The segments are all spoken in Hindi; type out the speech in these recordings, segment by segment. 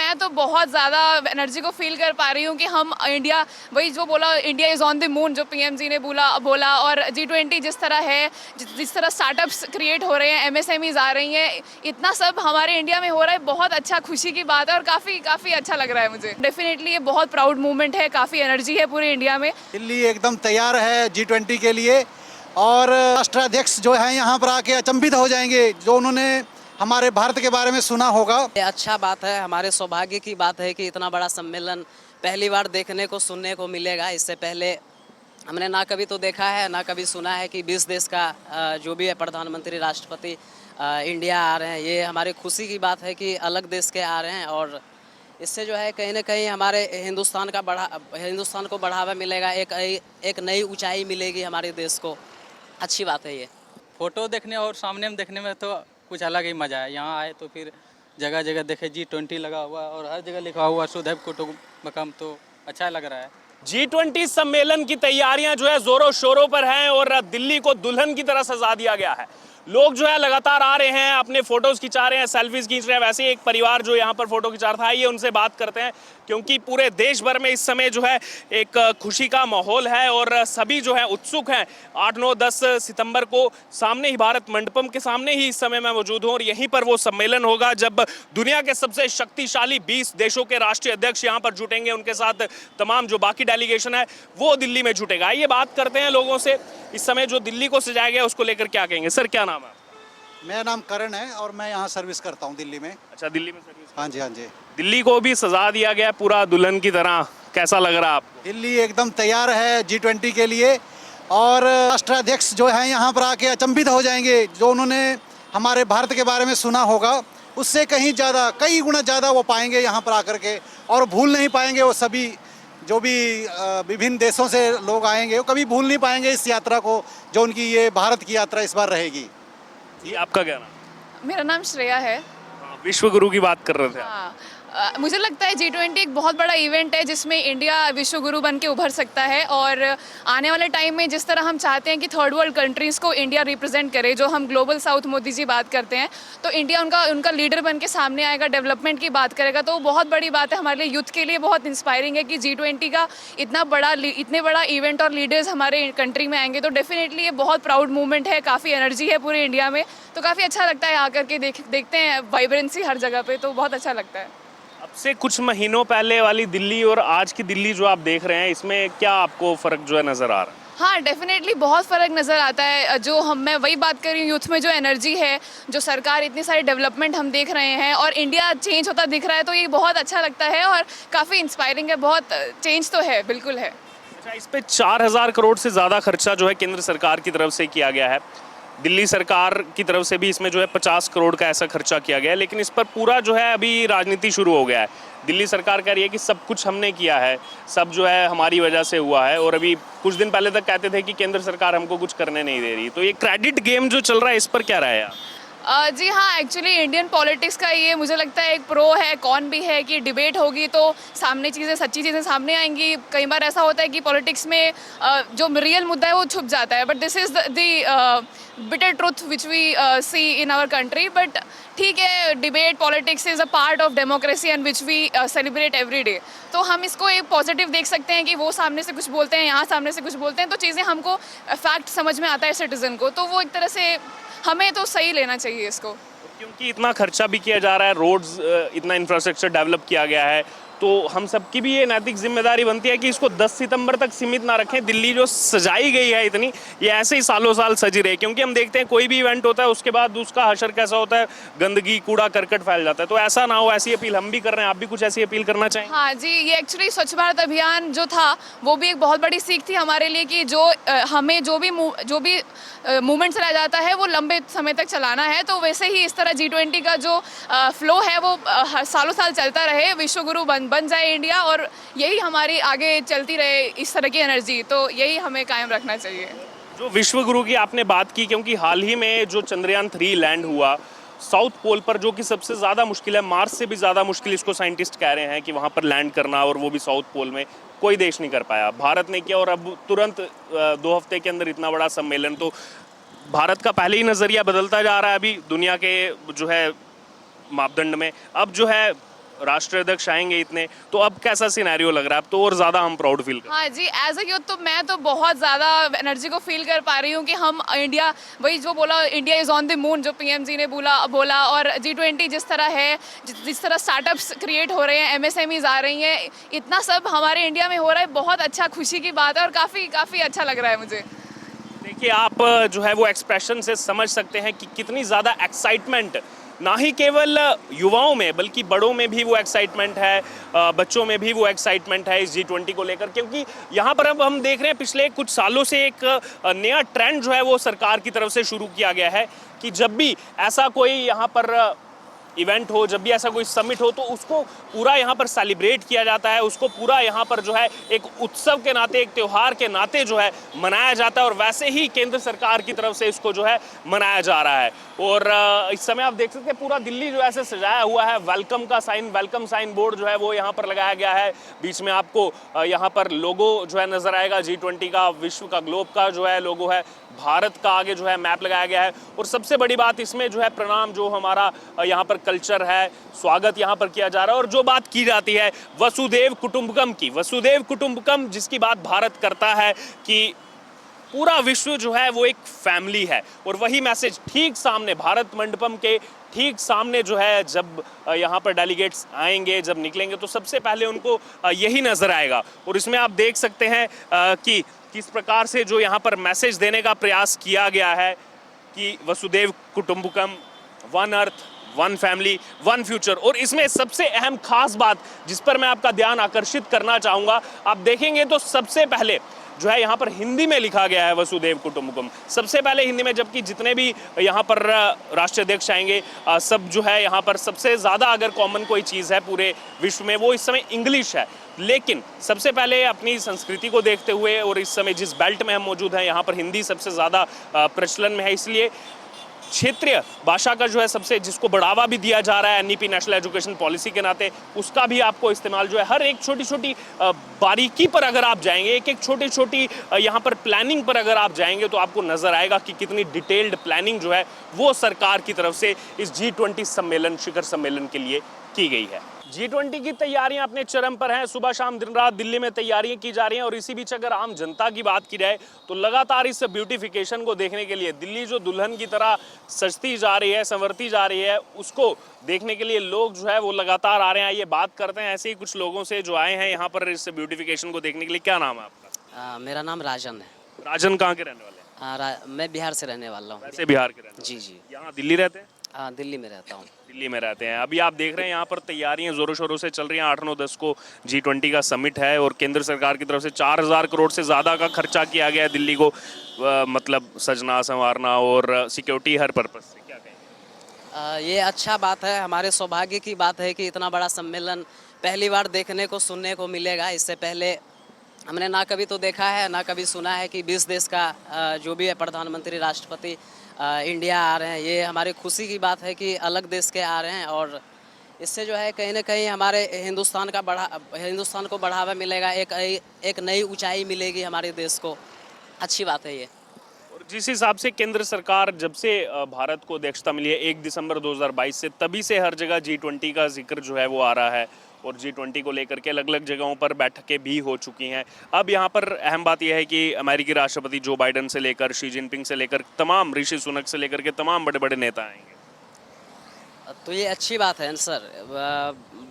मैं तो बहुत ज़्यादा एनर्जी को फील कर पा रही हूँ कि हम इंडिया, वही जो बोला, India is on the moon, जो पीएम जी ने बोला और G20 जिस तरह है, जिस तरह स्टार्टअप्स क्रिएट हो रहे हैं, एमएसएमईज आ रही हैं, इतना सब हमारे इंडिया में हो रहा है, बहुत अच्छा, खुशी की बात है और काफ़ी अच्छा लग रहा है मुझे। डेफिनेटली ये बहुत प्राउड मूवमेंट है, काफ़ी एनर्जी है पूरे इंडिया में। दिल्ली एकदम तैयार है G20 के लिए और राष्ट्राध्यक्ष जो हैं यहाँ पर आके अचंभित हो जाएंगे, जो उन्होंने हमारे भारत के बारे में सुना होगा। ये अच्छा बात है, हमारे सौभाग्य की बात है कि इतना बड़ा सम्मेलन पहली बार देखने को सुनने को मिलेगा। इससे पहले हमने ना कभी तो देखा है ना कभी सुना है कि 20 देश का जो भी है प्रधानमंत्री, राष्ट्रपति इंडिया आ रहे हैं। ये हमारी खुशी की बात है कि अलग देश के आ रहे हैं और इससे जो है कहीं ना कहीं हमारे हिंदुस्तान को बढ़ावा मिलेगा, एक नई ऊंचाई मिलेगी हमारे देश को। अच्छी बात है ये। फोटो देखने और सामने में देखने में तो कुछ अलग ही मज़ा है। यहाँ आए तो फिर जगह जगह देखे G20 लगा हुआ और हर जगह लिखा हुआ सुधैव कुटुंबकम, तो अच्छा लग रहा है। G20 सम्मेलन की तैयारियां जो है जोरों शोरों पर हैं और दिल्ली को दुल्हन की तरह सजा दिया गया है। लोग जो है लगातार आ रहे हैं, अपने फोटोज खिंचा रहे हैं, सेल्फीज खींच रहे हैं। वैसे ही एक परिवार जो यहाँ पर फोटो खिंचा रहा था, आइए उनसे बात करते हैं, क्योंकि पूरे देश भर में इस समय जो है एक खुशी का माहौल है और सभी जो है उत्सुक हैं। 8, 9, 10 सितंबर को सामने ही भारत मंडपम के सामने ही इस समय मैं मौजूद हूँ और यहीं पर वो सम्मेलन होगा जब दुनिया के सबसे शक्तिशाली 20 देशों के राष्ट्रीय अध्यक्ष यहाँ पर जुटेंगे। उनके साथ तमाम जो बाकी डेलीगेशन है वो दिल्ली में जुटेगा। आइए बात करते हैं लोगों से, इस समय जो दिल्ली को सजाया गया उसको लेकर क्या कहेंगे। सर क्या नाम है? मेरा नाम करण है और मैं यहाँ सर्विस करता हूँ दिल्ली में। अच्छा, दिल्ली में सर्विस। हाँ जी, हाँ जी। दिल्ली को भी सजा दिया गया पूरा दुल्हन की तरह, कैसा लग रहा है आपको? दिल्ली एकदम तैयार है G20 के लिए और राष्ट्राध्यक्ष जो हैं यहाँ पर आके अचंभित हो जाएंगे, जो उन्होंने हमारे भारत के बारे में सुना होगा उससे कहीं ज़्यादा, कई गुना ज़्यादा वो पाएंगे यहाँ पर आकर के, और भूल नहीं पाएंगे। वो सभी जो भी विभिन्न देशों से लोग आएंगे वो कभी भूल नहीं पाएंगे इस यात्रा को, जो उनकी ये भारत की यात्रा इस बार रहेगी। जी, आपका क्या नाम? मेरा नाम श्रेया है। विश्व गुरु की बात कर रहे थे। हाँ, मुझे लगता है G20 एक बहुत बड़ा इवेंट है जिसमें इंडिया विश्व गुरु बन के उभर सकता है और आने वाले टाइम में जिस तरह हम चाहते हैं कि थर्ड वर्ल्ड कंट्रीज़ को इंडिया रिप्रेजेंट करे, जो हम ग्लोबल साउथ मोदी जी बात करते हैं, तो इंडिया उनका लीडर बन के सामने आएगा, डेवलपमेंट की बात करेगा, तो बहुत बड़ी बात है हमारे लिए, यूथ के लिए बहुत इंस्पायरिंग है कि G20 का इतने बड़ा इवेंट और लीडर्स हमारे कंट्री में आएंगे। तो डेफिनेटली ये बहुत प्राउड मूवमेंट है, काफ़ी एनर्जी है पूरे इंडिया में, तो काफ़ी अच्छा लगता है आकर के देखते हैं वाइब्रेंसी हर जगह पे, तो बहुत अच्छा लगता है। अब से कुछ महीनों पहले वाली दिल्ली और आज की दिल्ली जो आप देख रहे हैं, इसमें क्या आपको फ़र्क जो है नज़र आ रहा है? हाँ, डेफिनेटली बहुत फ़र्क नज़र आता है। जो मैं वही बात कर रही हूँ, यूथ में जो एनर्जी है, जो सरकार इतनी सारी डेवलपमेंट हम देख रहे हैं और इंडिया चेंज होता दिख रहा है, तो ये बहुत अच्छा लगता है और काफ़ी इंस्पायरिंग है। बहुत चेंज तो है, बिल्कुल है। अच्छा, इस पे 4000 करोड़ से ज़्यादा खर्चा जो है केंद्र सरकार की तरफ से किया गया है। दिल्ली सरकार की तरफ से भी इसमें जो है 50 करोड़ का ऐसा खर्चा किया गया है, लेकिन इस पर पूरा जो है अभी राजनीति शुरू हो गया है। दिल्ली सरकार कह रही है कि सब कुछ हमने किया है, सब जो है हमारी वजह से हुआ है, और अभी कुछ दिन पहले तक कहते थे कि केंद्र सरकार हमको कुछ करने नहीं दे रही। तो ये क्रेडिट गेम जो चल रहा है, इस पर क्या राय है? जी हाँ, एक्चुअली इंडियन पॉलिटिक्स का ये मुझे लगता है एक प्रो है, कौन भी है कि डिबेट होगी तो सामने सच्ची चीज़ें सामने आएंगी। कई बार ऐसा होता है कि पॉलिटिक्स में जो रियल मुद्दा है वो छुप जाता है, but this is the bitter truth which we see in our country. But ठीक है, debate politics is a part of democracy and which we celebrate every day. तो हम इसको एक पॉजिटिव देख सकते हैं कि वो सामने से कुछ बोलते हैं, यहाँ सामने से कुछ बोलते हैं, तो चीज़ें हमको फैक्ट समझ में आता है सिटीज़न को, तो वो एक तरह से हमें तो सही लेना चाहिए इसको। क्योंकि इतना खर्चा भी किया जा रहा है, रोड्स, इतना इंफ्रास्ट्रक्चर डेवलप किया गया है, तो हम सबकी भी ये नैतिक जिम्मेदारी बनती है कि इसको 10 सितंबर तक सीमित ना रखें। दिल्ली जो सजाई गई है इतनी, ये ऐसे ही सालों साल सजी रहे, क्योंकि हम देखते हैं कोई भी इवेंट होता है उसके बाद उसका हशर कैसा होता है, गंदगी, कूड़ा करकट फैल जाता है। तो ऐसा ना हो, ऐसी अपील हम भी कर रहे हैं। आप भी कुछ ऐसी अपील करना चाहेंगे? हाँ जी, ये एक्चुअली स्वच्छ भारत अभियान जो था वो भी एक बहुत बड़ी सीख थी हमारे लिए कि हमें जो भी मूवमेंट चला जाता है वो लंबे समय तक चलाना है। तो वैसे ही इस तरह G20 का जो फ्लो है वो सालों साल चलता रहे, विश्व गुरु बन जाए इंडिया, और यही हमारी आगे चलती रहे इस तरह की एनर्जी, तो यही हमें कायम रखना चाहिए। जो विश्व गुरु की आपने बात की, क्योंकि हाल ही में जो चंद्रयान 3 लैंड हुआ साउथ पोल पर, जो कि सबसे ज़्यादा मुश्किल है, मार्स से भी ज़्यादा मुश्किल इसको साइंटिस्ट कह रहे हैं कि वहाँ पर लैंड करना, और वो भी साउथ पोल में, कोई देश नहीं कर पाया। भारत ने किया, और अब तुरंत 2 हफ्ते के अंदर इतना बड़ा सम्मेलन, तो भारत का पहले ही नज़रिया बदलता जा रहा है अभी दुनिया के जो है मापदंड में। अब जो है राष्ट्राध्यक्ष आएंगे इतने, तो अब कैसा सिनेरियो लग रहा है? अब तो और ज़्यादा हम प्राउड फील कर। हाँ जी, एज अ यूथ तो मैं तो बहुत ज़्यादा एनर्जी को फील कर पा रही हूँ कि हम इंडिया, वही जो बोला India is on the moon, जो पीएम जी ने बोला और G20 जिस तरह है, जिस तरह स्टार्टअप्स क्रिएट हो रहे हैं, MSMEs आ रही हैं, इतना सब हमारे इंडिया में हो रहा है, बहुत अच्छा खुशी की बात है और काफ़ी अच्छा लग रहा है मुझे। देखिए, आप जो है वो एक्सप्रेशन से समझ सकते हैं कि कितनी ज़्यादा एक्साइटमेंट ना ही केवल युवाओं में बल्कि बड़ों में भी वो एक्साइटमेंट है, बच्चों में भी वो एक्साइटमेंट है इस G20 को लेकर, क्योंकि यहाँ पर अब हम देख रहे हैं पिछले कुछ सालों से एक नया ट्रेंड जो है वो सरकार की तरफ से शुरू किया गया है कि जब भी ऐसा कोई यहाँ पर इवेंट हो, जब भी ऐसा कोई समिट हो, तो उसको पूरा यहाँ पर सेलिब्रेट किया जाता है, उसको पूरा यहाँ पर जो है एक उत्सव के नाते, एक त्यौहार के नाते जो है मनाया जाता है। और वैसे ही केंद्र सरकार की तरफ से इसको जो है मनाया जा रहा है। और इस समय आप देख सकते हैं पूरा दिल्ली जो ऐसे सजाया हुआ है, वेलकम का साइन, वेलकम साइन बोर्ड जो है वो यहाँ पर लगाया गया है। बीच में आपको यहाँ पर लोगो जो है नजर आएगा, G20 का, विश्व का, ग्लोब का जो है लोगो है, भारत का आगे जो है मैप लगाया गया है। और सबसे बड़ी बात इसमें जो है प्रणाम, जो हमारा यहाँ पर कल्चर है, स्वागत यहाँ पर किया जा रहा है। और जो बात की जाती है वसुधैव कुटुंबकम की, वसुधैव कुटुंबकम जिसकी बात भारत करता है कि पूरा विश्व जो है वो एक फैमिली है। और वही मैसेज ठीक सामने भारत मंडपम के ठीक सामने जो है, जब यहाँ पर डेलीगेट्स आएंगे, जब निकलेंगे, तो सबसे पहले उनको यही नजर आएगा। और इसमें आप देख सकते हैं कि किस प्रकार से जो यहाँ पर मैसेज देने का प्रयास किया गया है कि वसुधैव कुटुंबकम, one earth, one family, one future. और इसमें सबसे अहम खास बात जिस पर मैं आपका ध्यान आकर्षित करना चाहूँगा, आप देखेंगे तो सबसे पहले जो है यहाँ पर हिंदी में लिखा गया है वसुधैव कुटुंबकम, सबसे पहले हिंदी में। जबकि जितने भी यहाँ पर राष्ट्राध्यक्ष आएंगे, सब जो है यहाँ पर सबसे ज़्यादा अगर कॉमन कोई चीज़ है पूरे विश्व में, वो इस समय इंग्लिश है। लेकिन सबसे पहले अपनी संस्कृति को देखते हुए और इस समय जिस बेल्ट में हम मौजूद हैं, यहाँ पर हिंदी सबसे ज़्यादा प्रचलन में है। इसलिए क्षेत्रीय भाषा का जो है सबसे, जिसको बढ़ावा भी दिया जा रहा है NEP नेशनल एजुकेशन पॉलिसी के नाते, उसका भी आपको इस्तेमाल जो है हर एक छोटी छोटी बारीकी पर अगर आप जाएंगे, एक एक छोटी छोटी यहाँ पर प्लानिंग पर अगर आप जाएंगे, तो आपको नजर आएगा कि कितनी डिटेल्ड प्लानिंग जो है वो सरकार की तरफ से इस G20 सम्मेलन, शिखर सम्मेलन के लिए की गई है। G20 की तैयारियां अपने चरम पर हैं। सुबह शाम दिन रात दिल्ली में तैयारियां की जा रही हैं। और इसी बीच अगर आम जनता की बात की जाए तो लगातार इस ब्यूटिफिकेशन को देखने के लिए, दिल्ली जो दुल्हन की तरह सजती जा रही है, संवरती जा रही है, उसको देखने के लिए लोग जो है वो लगातार आ रहे हैं। ये बात करते हैं ऐसे ही कुछ लोगों से जो आए हैं यहाँ पर इस ब्यूटिफिकेशन को देखने के लिए। क्या नाम है आपका? मेरा नाम राजन है। राजन कहाँ के रहने वाले हैं? मैं बिहार से रहने वाला हूँ। वैसे बिहार के रहने वाले? जी जी। यहाँ दिल्ली रहते हैं? हाँ, दिल्ली में रहता हूँ। दिल्ली में रहते हैं। अभी आप देख रहे हैं यहाँ पर तैयारियां जोरों शोरों से चल रही हैं। 8, 9, 10 को G20 का समिट है और केंद्र सरकार की तरफ से 4000 करोड़ से ज़्यादा का खर्चा किया गया है दिल्ली को, मतलब सजना संवारना और सिक्योरिटी हर पर्पस से। क्या कहें? ये अच्छा बात है, हमारे सौभाग्य की बात है कि इतना बड़ा सम्मेलन पहली बार देखने को, सुनने को मिलेगा। इससे पहले हमने ना कभी तो देखा है, ना कभी सुना है कि 20 देश का जो भी है प्रधानमंत्री, राष्ट्रपति इंडिया आ रहे हैं। ये हमारी खुशी की बात है कि अलग देश के आ रहे हैं। और इससे जो है कहीं ना कहीं हमारे हिंदुस्तान को बढ़ावा मिलेगा, एक नई ऊंचाई मिलेगी हमारे देश को। अच्छी बात है ये। और जिस हिसाब से केंद्र सरकार, जब से भारत को अध्यक्षता मिली है 1 दिसंबर 2022 से, तभी से हर जगह G20 का जिक्र जो है वो आ रहा है। और G20 को लेकर के अलग अलग जगहों पर बैठकें भी हो चुकी हैं। अब यहाँ पर अहम बात यह है कि अमेरिकी राष्ट्रपति जो बाइडन से लेकर शी जिनपिंग से लेकर तमाम, ऋषि सुनक से लेकर के तमाम बड़े बड़े नेता आएंगे। तो ये अच्छी बात है सर।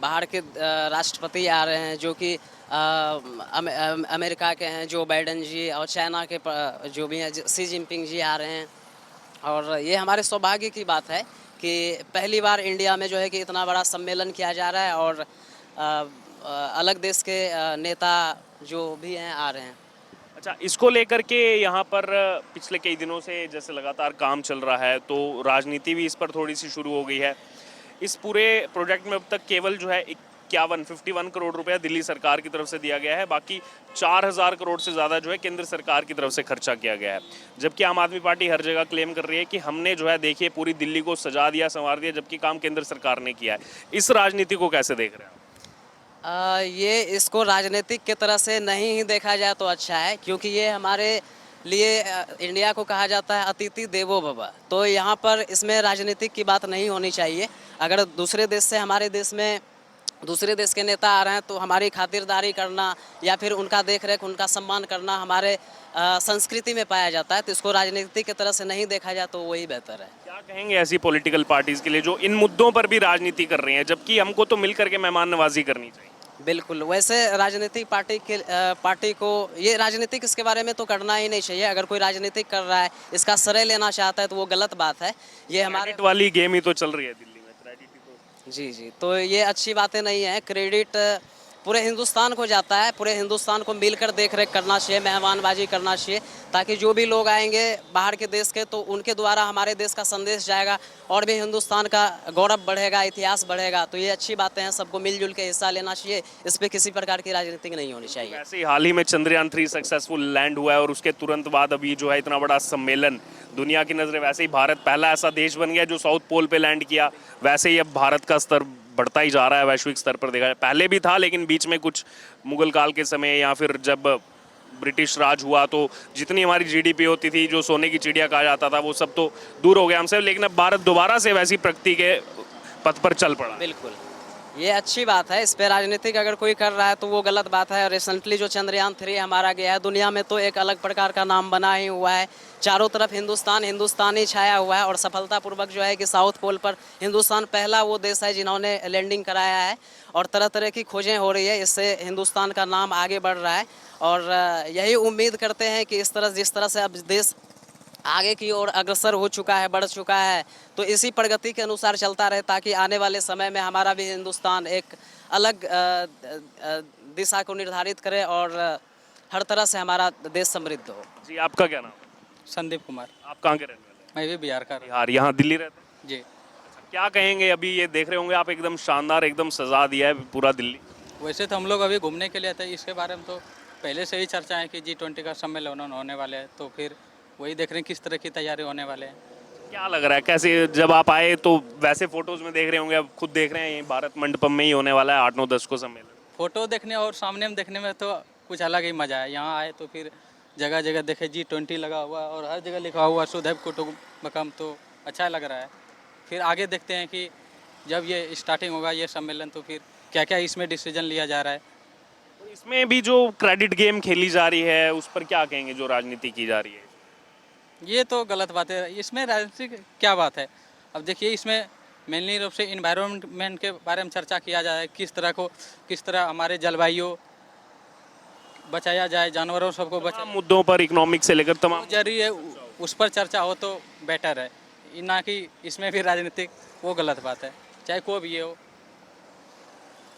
बाहर के राष्ट्रपति आ रहे हैं जो कि अमेरिका के हैं, जो बाइडन जी, और चाइना के जो भी हैं शी जिनपिंग जी आ रहे हैं। और ये हमारे सौभाग्य की बात है कि पहली बार इंडिया में जो है कि इतना बड़ा सम्मेलन किया जा रहा है और अलग देश के नेता जो भी हैं आ रहे हैं। अच्छा, इसको लेकर के यहाँ पर पिछले कई दिनों से जैसे लगातार काम चल रहा है, तो राजनीति भी इस पर थोड़ी सी शुरू हो गई है। इस पूरे प्रोजेक्ट में अब तक केवल जो है 51 करोड़ रुपया दिल्ली सरकार की तरफ से दिया गया है। बाकी 4000 करोड़ से ज़्यादा जो है केंद्र सरकार की तरफ से खर्चा किया गया है। जबकि आम आदमी पार्टी हर जगह क्लेम कर रही है कि हमने जो है देखिए पूरी दिल्ली को सजा दिया, संवार दिया, जबकि काम केंद्र सरकार ने किया है। इस राजनीति को कैसे देख रहे हैं आप? ये इसको राजनीतिक के तरह से नहीं ही देखा जाए तो अच्छा है, क्योंकि ये हमारे लिए इंडिया को कहा जाता है अतिथि देवो भव। तो यहाँ पर इसमें राजनीतिक की बात नहीं होनी चाहिए। अगर दूसरे देश से हमारे देश में दूसरे देश के नेता आ रहे हैं तो हमारी खातिरदारी करना या फिर उनका देख रेख उनका सम्मान करना हमारे संस्कृति में पाया जाता है। तो इसको राजनीति की तरह से नहीं देखा जाए तो वही बेहतर है। क्या कहेंगे ऐसी पॉलिटिकल पार्टीज के लिए जो इन मुद्दों पर भी राजनीति कर रही हैं, जबकि हमको तो मिल करके मेहमान नवाजी करनी चाहिए? बिल्कुल, वैसे राजनीतिक पार्टी को ये राजनीतिक इसके बारे में तो करना ही नहीं चाहिए। अगर कोई राजनीतिक कर रहा है, इसका श्रेय लेना चाहता है तो वो गलत बात है। ये हमारे क्रेडिट वाली गेम ही तो चल रही है दिल्ली में, क्रेडिट ही तो। जी, तो ये अच्छी बातें नहीं है। क्रेडिट पूरे हिंदुस्तान को जाता है, पूरे हिंदुस्तान को मिलकर देख रेख करना चाहिए, मेहमानबाजी करना चाहिए, ताकि जो भी लोग आएंगे बाहर के देश के तो उनके द्वारा हमारे देश का संदेश जाएगा और भी हिंदुस्तान का गौरव बढ़ेगा, इतिहास बढ़ेगा। तो ये अच्छी बातें हैं, सबको मिलजुल के हिस्सा लेना चाहिए। इस पर किसी प्रकार की राजनीति नहीं होनी चाहिए। वैसे ही हाल ही में चंद्रयान 3 सक्सेसफुल लैंड हुआ है और उसके तुरंत बाद अभी जो है इतना बड़ा सम्मेलन, दुनिया की नज़रें वैसे ही भारत पहला ऐसा देश बन गया जो साउथ पोल पे लैंड किया। वैसे ही अब भारत का स्तर बढ़ता ही जा रहा है वैश्विक स्तर पर देखा जाए। पहले भी था लेकिन बीच में कुछ मुगल काल के समय या फिर जब ब्रिटिश राज हुआ तो जितनी हमारी जीडीपी होती थी, जो सोने की चिड़िया कहा जाता था, वो सब तो दूर हो गया हमसे। लेकिन अब भारत दोबारा से वैसी प्रगति के पथ पर चल पड़ा। बिल्कुल, ये अच्छी बात है। इस पे राजनीतिक अगर कोई कर रहा है तो वो गलत बात है। रिसेंटली जो चंद्रयान 3 हमारा गया है, दुनिया में तो एक अलग प्रकार का नाम बना ही हुआ है। चारों तरफ हिंदुस्तान ही छाया हुआ है और सफलतापूर्वक जो है कि साउथ पोल पर हिंदुस्तान पहला वो देश है जिन्होंने लैंडिंग कराया है और तरह तरह की खोजें हो रही है। इससे हिंदुस्तान का नाम आगे बढ़ रहा है और यही उम्मीद करते हैं कि जिस तरह से अब देश आगे की ओर अग्रसर हो चुका है, बढ़ चुका है, तो इसी प्रगति के अनुसार चलता रहे, ताकि आने वाले समय में हमारा भी हिंदुस्तान एक अलग दिशा को निर्धारित करे और हर तरह से हमारा देश समृद्ध हो। जी, आपका क्या नाम? संदीप कुमार। आप कहाँ के रहने वाले हैं? मैं भी बिहार का बिहार, यहाँ दिल्ली रहते हैं? जी। क्या कहेंगे, अभी ये देख रहे होंगे आप, एकदम शानदार, एकदम सजा दिया है पूरा दिल्ली। वैसे तो हम लोग अभी घूमने के लिए थे, इसके बारे में तो पहले से ही चर्चा है कि G20 का सम्मेलन होने वाले हैं, तो फिर वही देख रहे हैं किस तरह की तैयारी होने वाले हैं। क्या लग रहा है, कैसे जब आप आए तो वैसे फोटोज में देख रहे होंगे, अब खुद देख रहे हैं, यही भारत मंडपम में ही होने वाला है 8-9-10 को सम्मेलन। फोटो देखने और सामने में देखने में तो कुछ अलग ही मज़ा है। यहाँ आए तो फिर जगह जगह देखे G20 लगा हुआ और हर जगह लिखा हुआ सुधैव कुटुंबकम, तो अच्छा लग रहा है। फिर आगे देखते हैं कि जब ये स्टार्टिंग होगा ये सम्मेलन तो फिर क्या क्या इसमें डिसीजन लिया जा रहा है। तो इसमें भी जो क्रेडिट गेम खेली जा रही है उस पर क्या कहेंगे, जो राजनीति की जा रही है? ये तो गलत बात है। इसमें राजनीतिक क्या बात है? अब देखिए, इसमें मेनली रूप से इन्वायरमेंट के बारे में चर्चा किया जाए, किस तरह हमारे जलवायु बचाया जाए, जानवरों सबको बचाया, मुद्दों पर इकोनॉमिक से लेकर तमाम जरूरी है, उस पर चर्चा हो तो बेटर है, ना कि इसमें भी राजनीतिक, वो गलत बात है, चाहे कोई भी हो।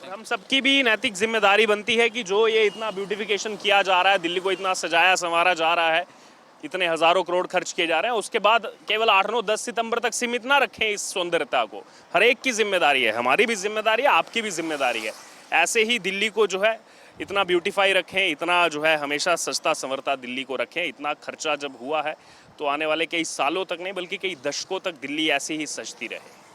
हम सबकी भी नैतिक जिम्मेदारी बनती है कि जो ये इतना ब्यूटिफिकेशन किया जा रहा है, दिल्ली को इतना सजाया संवारा जा रहा है, इतने हज़ारों करोड़ खर्च किए जा रहे हैं, उसके बाद केवल 8-9-10 सितंबर तक सीमित ना रखें इस सौंदर्यता को। हर एक की जिम्मेदारी है, हमारी भी जिम्मेदारी है, आपकी भी जिम्मेदारी है। ऐसे ही दिल्ली को जो है इतना ब्यूटीफाई रखें, इतना जो है हमेशा सजता संवरता दिल्ली को रखें। इतना खर्चा जब हुआ है तो आने वाले कई सालों तक नहीं बल्कि कई दशकों तक दिल्ली ऐसी ही सजती रहे।